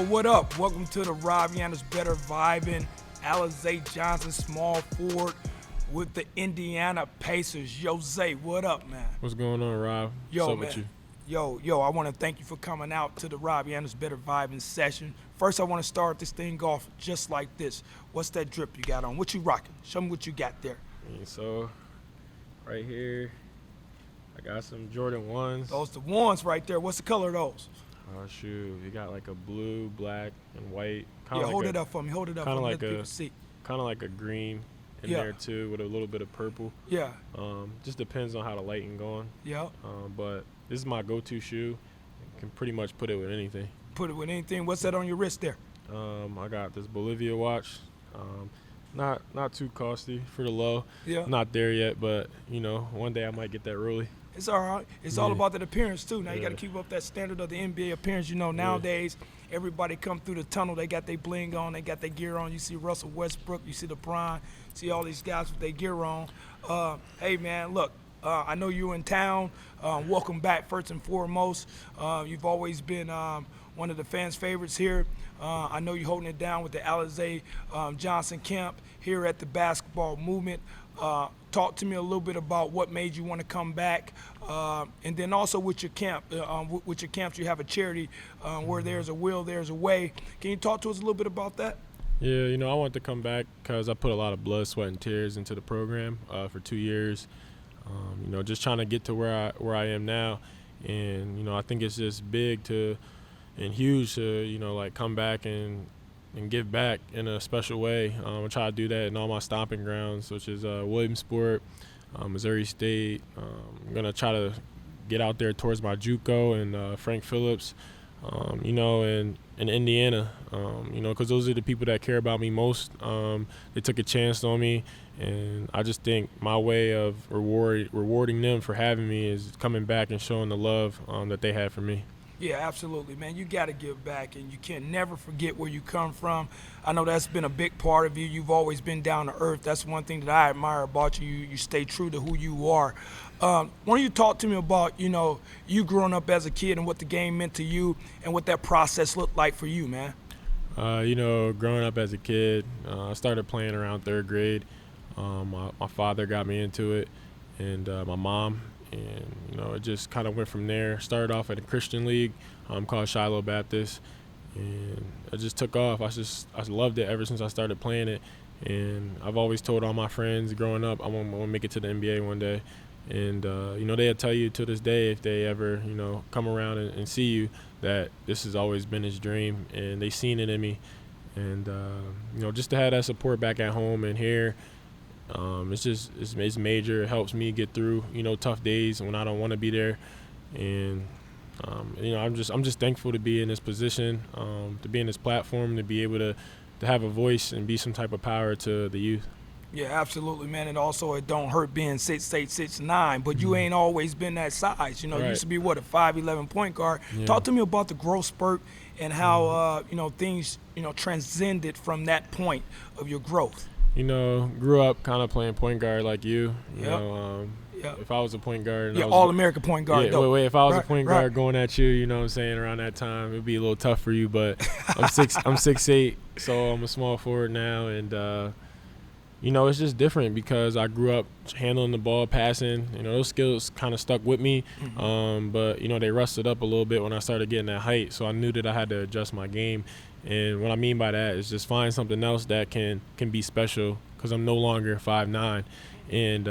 what up? Welcome to the Yanders Better Vibin. Alize Johnson, small forward with the Indiana Pacers. Yo, Zay, what up, man? What's going on, Rob? Yo, What's up man. with you? Yo, I want to thank you for coming out to the Yanders Better Vibin session. First, I want to start this thing off just like this. What's that drip you got on? What you rocking? Show me what you got there. So, right here, I got some Jordan 1s. Those the ones right there. What's the color of those? Oh, shoot. You got like a blue, black, and white. Hold it up for me. Hold it up for me. Let people see. Kind of like a green in there, too, with a little bit of purple. Yeah. Just depends on how the lighting going. Yeah. But this is my go-to shoe. You can pretty much put it with anything. Put it with anything. What's that on your wrist there? I got this Bolivia watch. Not too costly for the low. Yeah. Not there yet, but, one day I might get that Rollie. It's all right. It's all about that appearance, too. Now, you got to keep up that standard of the NBA appearance. Nowadays, everybody come through the tunnel. They got their bling on. They got their gear on. You see Russell Westbrook. You see LeBron. See all these guys with their gear on. Hey, man, look, I know you're in town. Welcome back, first and foremost. You've always been one of the fans' favorites here. I know you're holding it down with the Alize Johnson camp here at the basketball movement. Talk to me a little bit about what made you want to come back, and then also with your camp. With your camps, you have a charity where there's a will, there's a way. Can you talk to us a little bit about that? Yeah, I wanted to come back because I put a lot of blood, sweat, and tears into the program for 2 years. Just trying to get to where I am now, and I think it's just big and huge to come back and give back in a special way. I try to do that in all my stomping grounds, which is Williamsport, Missouri State. I'm going to try to get out there towards my JUCO and Frank Phillips, and in Indiana, because those are the people that care about me most. They took a chance on me, and I just think my way of rewarding them for having me is coming back and showing the love that they had for me. Yeah, absolutely, man. You got to give back, and you can never forget where you come from. I know that's been a big part of you. You've always been down to earth. That's one thing that I admire about you. You stay true to who you are. Why don't you talk to me about, you growing up as a kid and what the game meant to you and what that process looked like for you, man? Growing up as a kid, I started playing around third grade. My father got me into it, and my mom. And, it just kind of went from there. Started off at a Christian league called Shiloh Baptist, and it just took off. I loved it ever since I started playing it. And I've always told all my friends growing up, I want to make it to the NBA one day. And, they'll tell you to this day if they ever, come around and see you that this has always been his dream, and they seen it in me. And, just to have that support back at home and here, it's major. It helps me get through, tough days when I don't want to be there. And, I'm just thankful to be in this position, to be in this platform, to be able to have a voice and be some type of power to the youth. Yeah, absolutely, man. And also, it don't hurt being 6'8", 6'9", but you ain't always been that size. You Right. used to be, a 5'11" point guard. Yeah. Talk to me about the growth spurt and how, things, transcended from that point of your growth. Grew up kind of playing point guard like you. Yep. If I was a point guard. And All-American point guard. Yeah, wait. If I was a point guard going at you, around that time, it'd be a little tough for you. But I'm 6'8", so I'm a small forward now, and it's just different because I grew up handling the ball, passing. Those skills kind of stuck with me, but they rusted up a little bit when I started getting that height. So I knew that I had to adjust my game. And what I mean by that is just find something else that can be special, because I'm no longer 5'9", and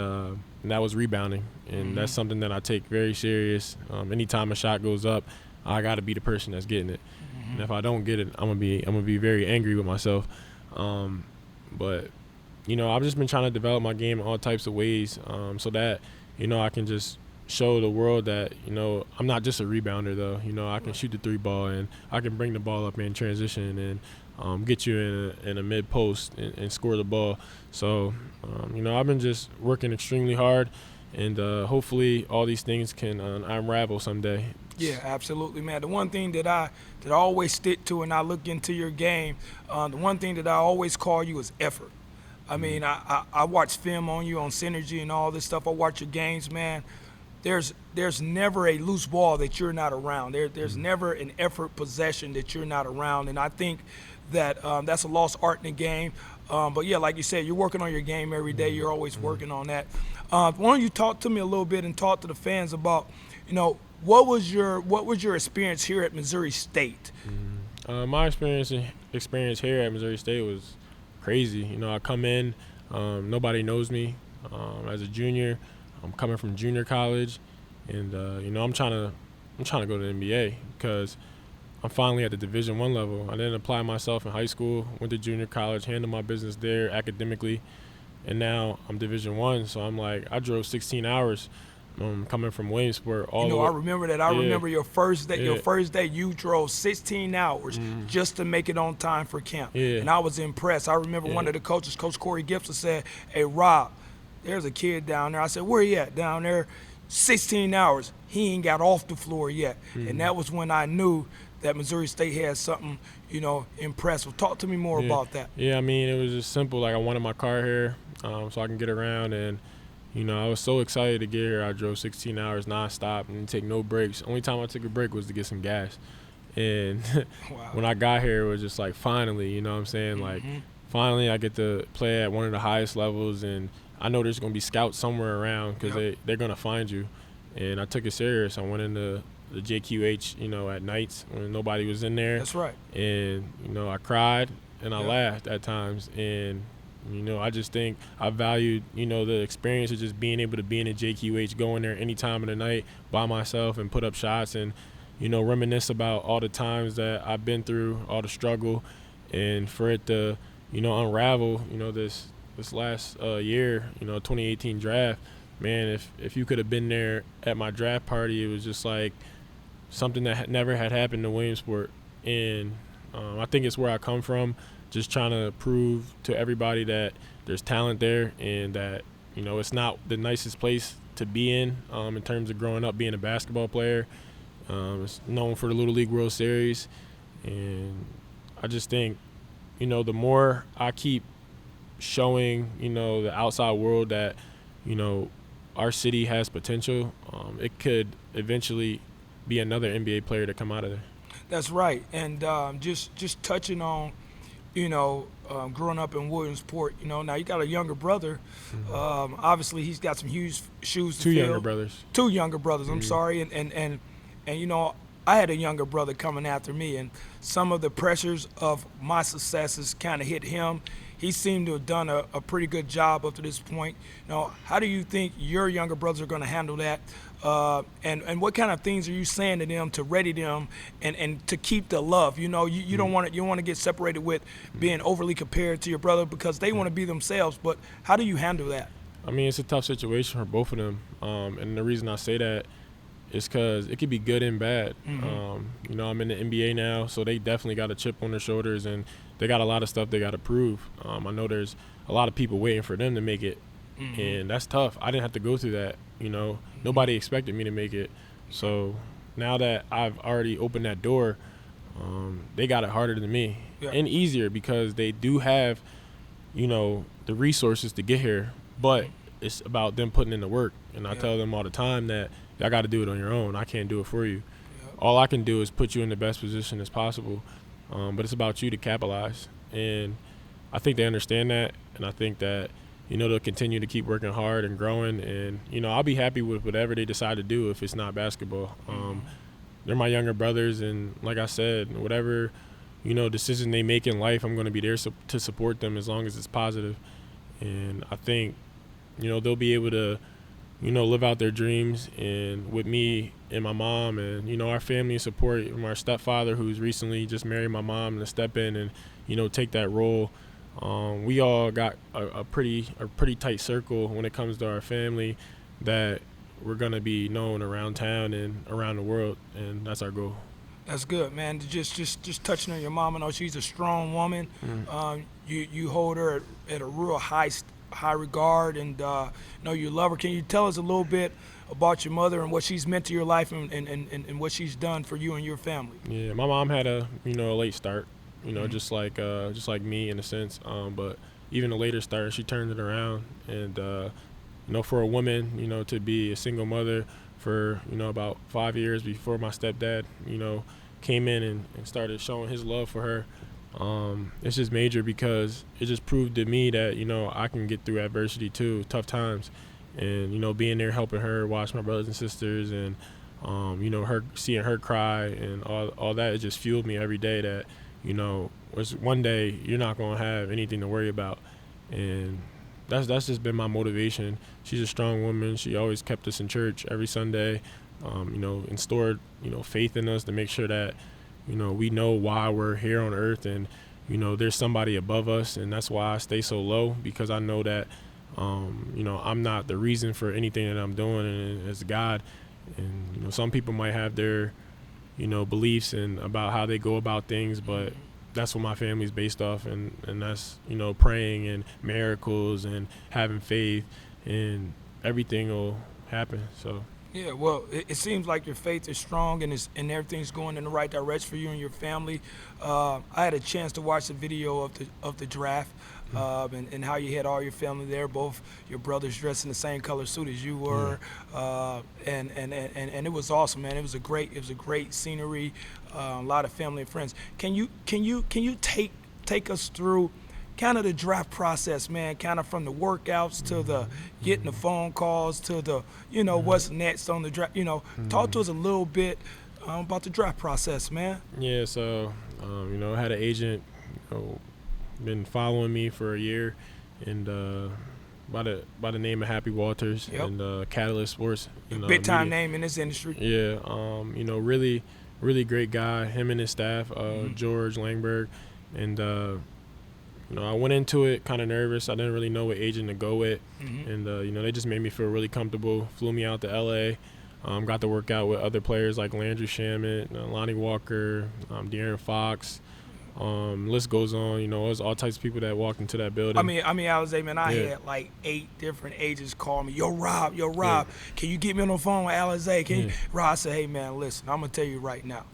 that was rebounding, and that's something that I take very serious. Anytime a shot goes up, I got to be the person that's getting it, and if I don't get it, I'm gonna be very angry with myself. But I've just been trying to develop my game in all types of ways, so that I can just show the world that I'm not just a rebounder though. I can shoot the three ball, and I can bring the ball up in transition and get you in a mid post and score the ball. So I've been just working extremely hard, and hopefully all these things can unravel someday. Yeah, absolutely, man. The one thing that I always stick to, and I look into your game, the one thing that I always call you is effort. I mean, I watch film on you on Synergy and all this stuff. I watch your games, man. there's never a loose ball that you're not around. There's never an effort possession that you're not around, and I think that that's a lost art in the game. But yeah, like you said, you're working on your game every day. You're always working on that. Why don't you talk to me a little bit and talk to the fans about, what was your experience here at Missouri State? My experience here at Missouri State was crazy. I come in, nobody knows me. As a junior, I'm coming from junior college, and I'm trying to go to the NBA because I'm finally at the Division I level. I didn't apply myself in high school, went to junior college, handled my business there academically, and now I'm Division I. So I'm like, I drove 16 hours coming from Williamsport all the way. I remember that. I remember your first day. Yeah. Your first day, you drove 16 hours just to make it on time for camp, Yeah. and I was impressed. I remember one of the coaches, Coach Corey Gibson, said, "Hey, Rob, there's a kid down there." I said, "Where he at?" "Down there, 16 hours. He ain't got off the floor yet." And that was when I knew that Missouri State had something, impressive. Talk to me more about that. Yeah, I mean, it was just simple. Like, I wanted my car here so I can get around, and I was so excited to get here. I drove 16 hours nonstop and didn't take no breaks. Only time I took a break was to get some gas. And Wow. when I got here, it was just like, finally, you know what I'm saying? Like, finally I get to play at one of the highest levels, and I know there's going to be scouts somewhere around because they're going to find you. And I took it serious. I went into the JQH, at nights when nobody was in there. That's right. And, I cried and I laughed at times. And, I just think I valued, the experience of just being able to be in a JQH, go in there any time of the night by myself and put up shots and, reminisce about all the times that I've been through, all the struggle, and for it to, unravel, this last year, 2018 draft. Man, if you could have been there at my draft party, it was just like something that never had happened to Williamsport. And I think it's where I come from, just trying to prove to everybody that there's talent there and that, it's not the nicest place to be in terms of growing up being a basketball player. It's known for the Little League World Series. And I just think, the more I keep showing, the outside world that, our city has potential, it could eventually be another NBA player to come out of there. That's right. And just touching on, growing up in Williamsport, now you got a younger brother. Obviously, he's got some huge shoes to fill. Two younger brothers. I'm sorry. And I had a younger brother coming after me, and some of the pressures of my successes kind of hit him. He seemed to have done a pretty good job up to this point. How do you think your younger brothers are going to handle that? And what kind of things are you saying to them to ready them and to keep the love? You don't want to get separated with being overly compared to your brother because they want to be themselves. But how do you handle that? I mean, it's a tough situation for both of them. And the reason I say that is because it could be good and bad. I'm in the NBA now, so they definitely got a chip on their shoulders, and they got a lot of stuff they got to prove. I know there's a lot of people waiting for them to make it, and that's tough. I didn't have to go through that. Nobody expected me to make it. So now that I've already opened that door, they got it harder than me and easier because they do have, the resources to get here, but it's about them putting in the work. And I tell them all the time that y'all got to do it on your own. I can't do it for you. All I can do is put you in the best position as possible. But it's about you to capitalize. And I think they understand that. And I think that, they'll continue to keep working hard and growing. And, I'll be happy with whatever they decide to do if it's not basketball. They're my younger brothers. And like I said, whatever, decision they make in life, I'm going to be there to support them as long as it's positive. And I think, they'll be able to, live out their dreams, and with me and my mom and, our family support from our stepfather who's recently just married my mom to step in and, take that role. We all got a pretty tight circle when it comes to our family that we're going to be known around town and around the world, and that's our goal. That's good, man. Just touching on your mom, I know she's a strong woman. You hold her at a real high regard, and you love her. Can you tell us a little bit about your mother and what she's meant to your life and what she's done for you and your family? Yeah, my mom had a late start, just like me in a sense, but even a later start, she turned it around, and for a woman, to be a single mother for, about 5 years before my stepdad, came in and started showing his love for her. It's just major because it just proved to me that, I can get through adversity too, tough times. And, being there helping her watch my brothers and sisters and, her seeing her cry and all that, it just fueled me every day that, one day you're not going to have anything to worry about. And that's just been my motivation. She's a strong woman. She always kept us in church every Sunday, and stored, faith in us to make sure that, we know why we're here on earth and, there's somebody above us. And that's why I stay so low, because I know that, I'm not the reason for anything that I'm doing, and it's God. And, some people might have their, beliefs and about how they go about things, but that's what my family's based off, and that's, praying and miracles and having faith, and everything will happen. So yeah, well, it seems like your faith is strong and everything's going in the right direction for you and your family. I had a chance to watch the video of the draft, and how you had all your family there, both your brothers dressed in the same color suit as you were, and it was awesome, man. It was a great scenery, a lot of family and friends. Can you take us through kind of the draft process, man, kind of from the workouts to the getting the phone calls to the, what's next on the draft, talk to us a little bit about the draft process, man. Yeah, so, I had an agent, been following me for a year, and by the name of Happy Walters. Yep. And Catalyst Sports. Big time name in this industry. Yeah, really, really great guy, him and his staff, George Langberg, and I went into it kind of nervous. I didn't really know what agent to go with. And, they just made me feel really comfortable, flew me out to L.A., got to work out with other players like Landry Shamet, Lonnie Walker, De'Aaron Fox. List goes on. It was all types of people that walked into that building. I mean, Alize, man, I had like 8 different agents call me. Yo, Rob, can you get me on the phone with Alize? Rob said, hey, man, listen, I'm going to tell you right now.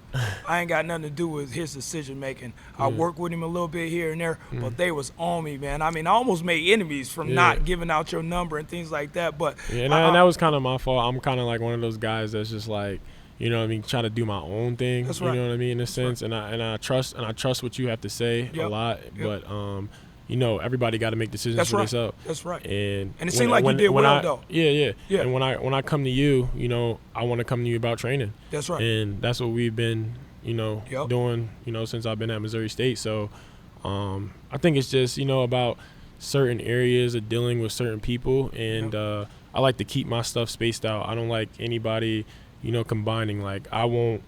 I ain't got nothing to do with his decision-making. I work with him a little bit here and there, but they was on me, man. I mean, I almost made enemies from not giving out your number and things like that. But and that was kind of my fault. I'm kind of like one of those guys that's just like, trying to do my own thing. That's right. You know what I mean, in a sense. Right. And I trust what you have to say a lot. But everybody got to make decisions for themselves. That's right. And it seemed like you did well, though. Yeah. And when I come to you, I want to come to you about training. That's right. And that's what we've been, doing, since I've been at Missouri State. So I think it's just, about certain areas of dealing with certain people. And I like to keep my stuff spaced out. I don't like anybody combining. Like, I won't,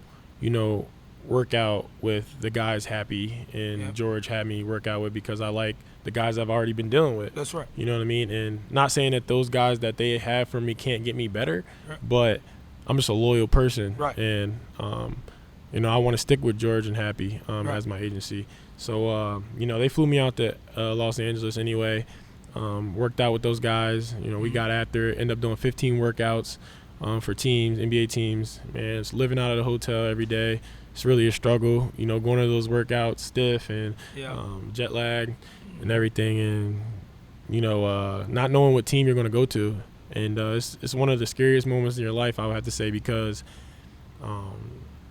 work out with the guys Happy and George had me work out with, because I like the guys I've already been dealing with. That's right. You know what I mean? And not saying that those guys that they have for me can't get me better, but I'm just a loyal person. Right. And, I want to stick with George and Happy as my agency. So, they flew me out to Los Angeles anyway, worked out with those guys. We got after it, ended up doing 15 workouts for teams, NBA teams. Man, it's living out of the hotel every day. It's really a struggle, going to those workouts stiff and jet lag and everything, and, not knowing what team you're going to go to. And it's one of the scariest moments in your life, I would have to say, because,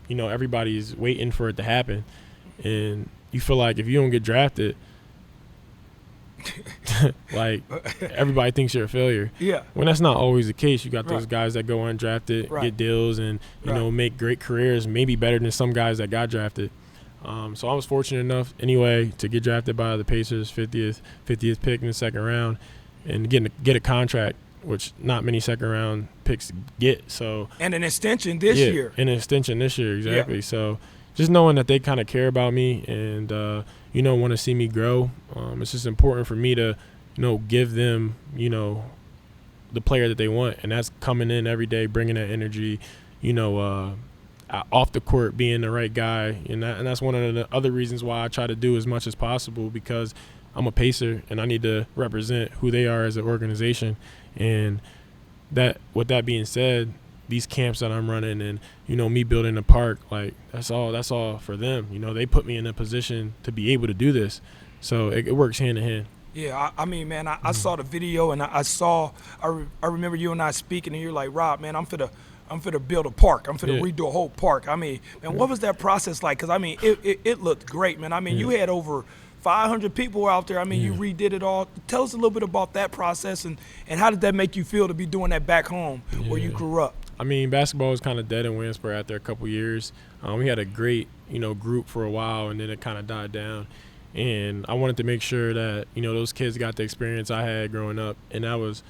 everybody's waiting for it to happen. And you feel like if you don't get drafted, like, everybody thinks you're a failure. Yeah. When that's not always the case. You got those guys that go undrafted, get deals, and make great careers, maybe better than some guys that got drafted. So I was fortunate enough anyway to get drafted by the Pacers, 50th pick in the second round, and get a contract, which not many second round picks get. So and an extension this year. And an extension this year, exactly. Yeah. So just knowing that they kind of care about me and want to see me grow. It's just important for me to, give them, the player that they want. And that's coming in every day, bringing that energy, off the court, being the right guy. And that's one of the other reasons why I try to do as much as possible, because I'm a Pacer and I need to represent who they are as an organization. And with that being said, these camps that I'm running and, me building a park, like, that's all for them. They put me in a position to be able to do this. So it works hand in hand. Yeah, I mean, man, I saw the video and I remember you and I speaking, and you're like, Rob, man, I'm finna build a park. I'm finna redo a whole park. I mean, man, what was that process like? Because I mean, it looked great, man. I mean, you had over 500 people out there. I mean, you redid it all. Tell us a little bit about that process and how did that make you feel to be doing that back home where you grew up? I mean, basketball was kind of dead in Williamsburg after a couple years. We had a great, group for a while, and then it kind of died down. And I wanted to make sure that, those kids got the experience I had growing up, and that was,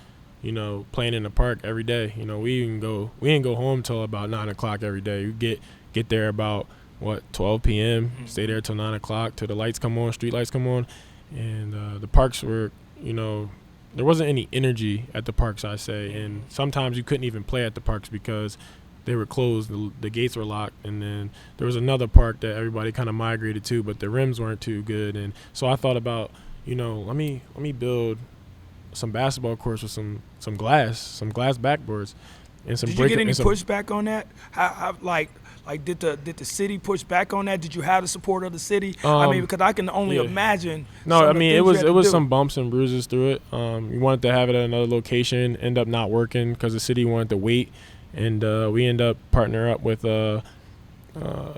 playing in the park every day. We didn't go home till about 9 o'clock every day. We get there about 12 p.m. Stay there till 9 o'clock till the lights come on, street lights come on, and the parks were, there wasn't any energy at the parks, I say, and sometimes you couldn't even play at the parks because they were closed, the gates were locked, and then there was another park that everybody kind of migrated to, but the rims weren't too good, and so I thought about, let me build some basketball courts with some glass backboards, and some. Did you get any pushback on that? How did the city push back on that? Did you have the support of the city? I mean, because I can only imagine. No, I mean it was some bumps and bruises through it. We wanted to have it at another location, end up not working because the city wanted to wait. And we end up partnering up with the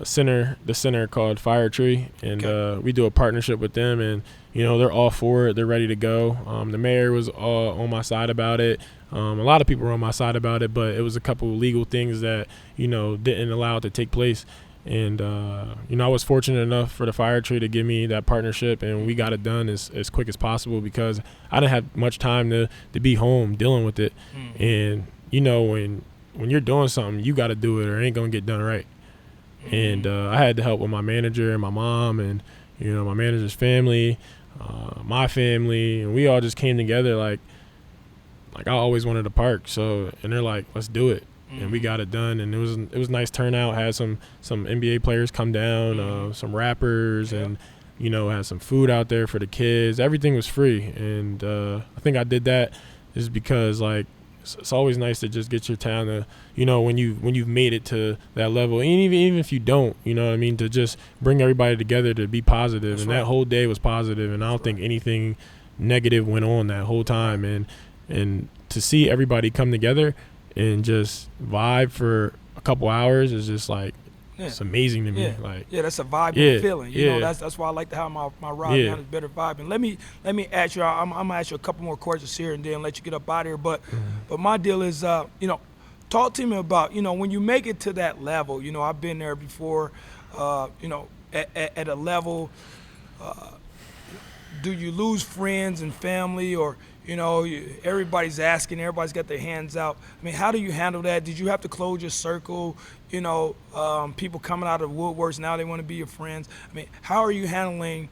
center called Fire Tree, and we do a partnership with them, and they're all for it. They're ready to go. The mayor was on my side about it. A lot of people were on my side about it, but it was a couple of legal things that didn't allow it to take place. And I was fortunate enough for the Fire Tree to give me that partnership, and we got it done as quick as possible because I didn't have much time to be home dealing with it. And when you're doing something, you got to do it or it ain't going to get done right. And I had the help with my manager and my mom and, my manager's family, my family, and we all just came together like I always wanted a park. So, and they're like, let's do it. And we got it done, and it was nice turnout. Had some NBA players come down, some rappers, and had some food out there for the kids. Everything was free, and I think I did that just because it's always nice to just get your town to, when you've made it to that level, and even if you don't, what I mean, to just bring everybody together to be positive. That's and that whole day was positive, and I don't think anything negative went on that whole time. And to see everybody come together and just vibe for a couple hours is just it's amazing to me. That's a vibe feeling. That's why I like to have my ride down is better vibe. And let me ask you. I'm gonna ask you a couple more questions here and then let you get up out of here. But my deal is talk to me about when you make it to that level. I've been there before. At a level, do you lose friends and family or? Everybody's asking, everybody's got their hands out. I mean, how do you handle that? Did you have to close your circle? People coming out of woodworks, now they want to be your friends. I mean, how are you handling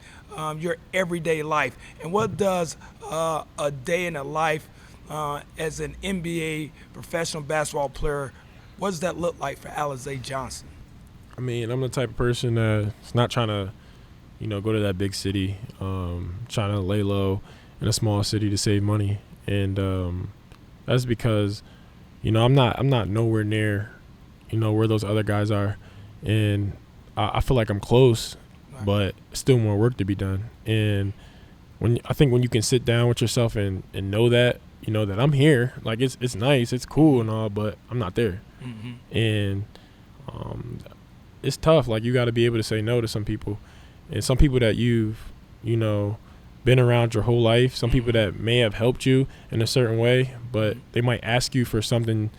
your everyday life? And what does a day in the life as an NBA professional basketball player, what does that look like for Alize Johnson? I mean, I'm the type of person that's not trying to, go to that big city, trying to lay low in a small city to save money, and that's because I'm not nowhere near where those other guys are, and I feel like I'm close, but still more work to be done. And when you can sit down with yourself and know that that I'm here, it's nice, it's cool and all, but I'm not there. And it's tough. You got to be able to say no to some people, and some people that you've been around your whole life, some people that may have helped you in a certain way, but they might ask you for something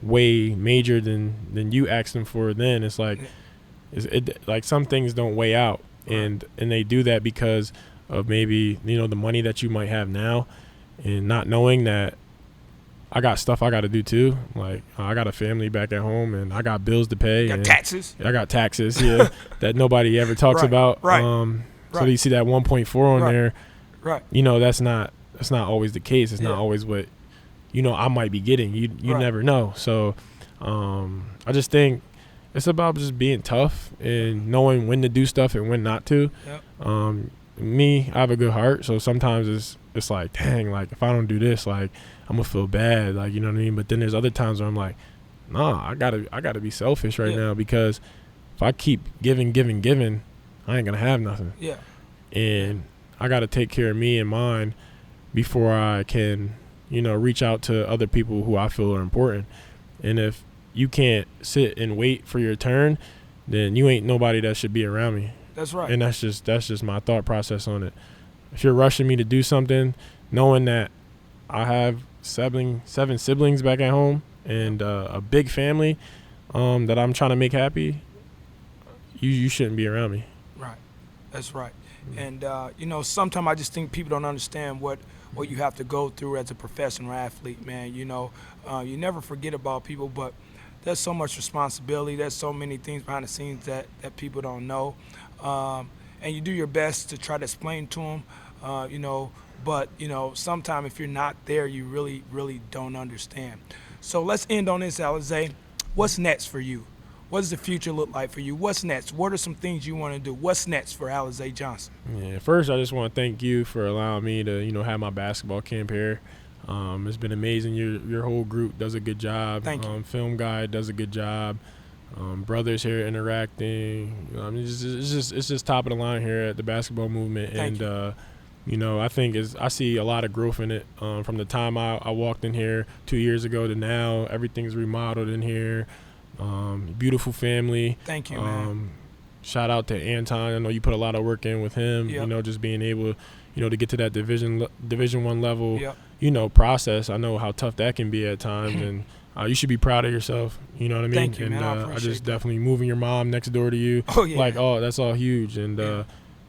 way major than you asked them for. Then it's some things don't weigh out, and they do that because of maybe the money that you might have now, and not knowing that I got stuff I got to do too. I got a family back at home, and I got bills to pay. Got taxes. I got taxes, that nobody ever talks about. So you see that 1.4 on there. Right. That's not always the case. It's not always what I might be getting. You never know. So I just think it's about just being tough and knowing when to do stuff and when not to. Yep. Me, I have a good heart, so sometimes it's like, dang, if I don't do this, I'm gonna feel bad, you know what I mean? But then there's other times where I'm like, nah, I gotta be selfish right now, because if I keep giving, I ain't gonna have nothing. Yeah. And I got to take care of me and mine before I can, reach out to other people who I feel are important. And if you can't sit and wait for your turn, then you ain't nobody that should be around me. That's right. And that's just my thought process on it. If you're rushing me to do something, knowing that I have 7 siblings back at home and a big family that I'm trying to make happy, you shouldn't be around me. Right. That's right. And, sometimes I just think people don't understand what you have to go through as a professional athlete, man. You never forget about people, but there's so much responsibility. There's so many things behind the scenes that people don't know. And you do your best to try to explain to them, but, sometimes if you're not there, you really, really don't understand. So let's end on this, Alize. What's next for you? What does the future look like for you? What's next? What are some things you want to do? What's next for Alize Johnson? Yeah, first I just want to thank you for allowing me to, have my basketball camp here. It's been amazing. Your whole group does a good job. Thank you. Film guy does a good job. Brothers here interacting. It's just top of the line here at the basketball movement. Thank you. I think I see a lot of growth in it. From the time I walked in here 2 years ago to now, everything's remodeled in here. Beautiful family. Thank you, man. Shout out to Anton. I know you put a lot of work in with him. Yep. Just being able, to get to that Division I level. Yep. Process. I know how tough that can be at times, and you should be proud of yourself. You know what I mean? Thank you, and man. I appreciate that. definitely moving your mom next door to you. Oh yeah. That's all huge. And Yeah.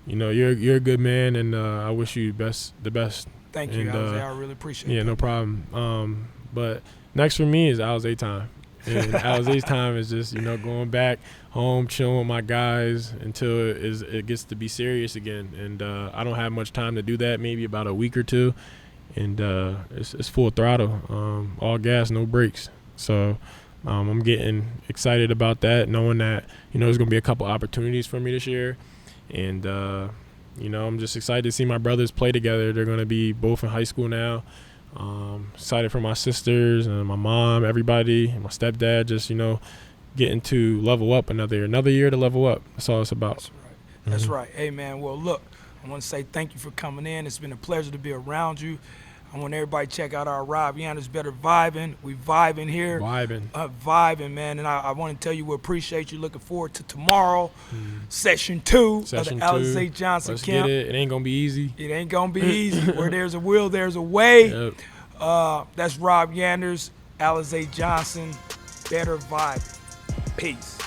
You're a good man, and I wish you the best. Thank you, And, Alize. I really appreciate it. Yeah, no problem. But next for me is Alize time. And Alize's time is just, going back home, chilling with my guys until it gets to be serious again. And I don't have much time to do that, maybe about a week or two. And it's full throttle, all gas, no brakes. So I'm getting excited about that, knowing that, there's going to be a couple opportunities for me this year. And, I'm just excited to see my brothers play together. They're going to be both in high school now. Excited for my sisters and my mom, everybody, and my stepdad, just, getting to level up another year to level up. That's all it's about. That's right. That's right. Hey, man, well, look, I want to say thank you for coming in. It's been a pleasure to be around you. I want everybody to check out our Rob Yanders Better Vibin. We vibing here. Vibing, man. And I want to tell you we appreciate you. Looking forward to tomorrow, session 2 of the Alize Johnson Let's camp. get it. It ain't going to be easy. It ain't going to be easy. Where there's a will, there's a way. Yep. That's Rob Yanders, Alize Johnson, Better Vibe. Peace.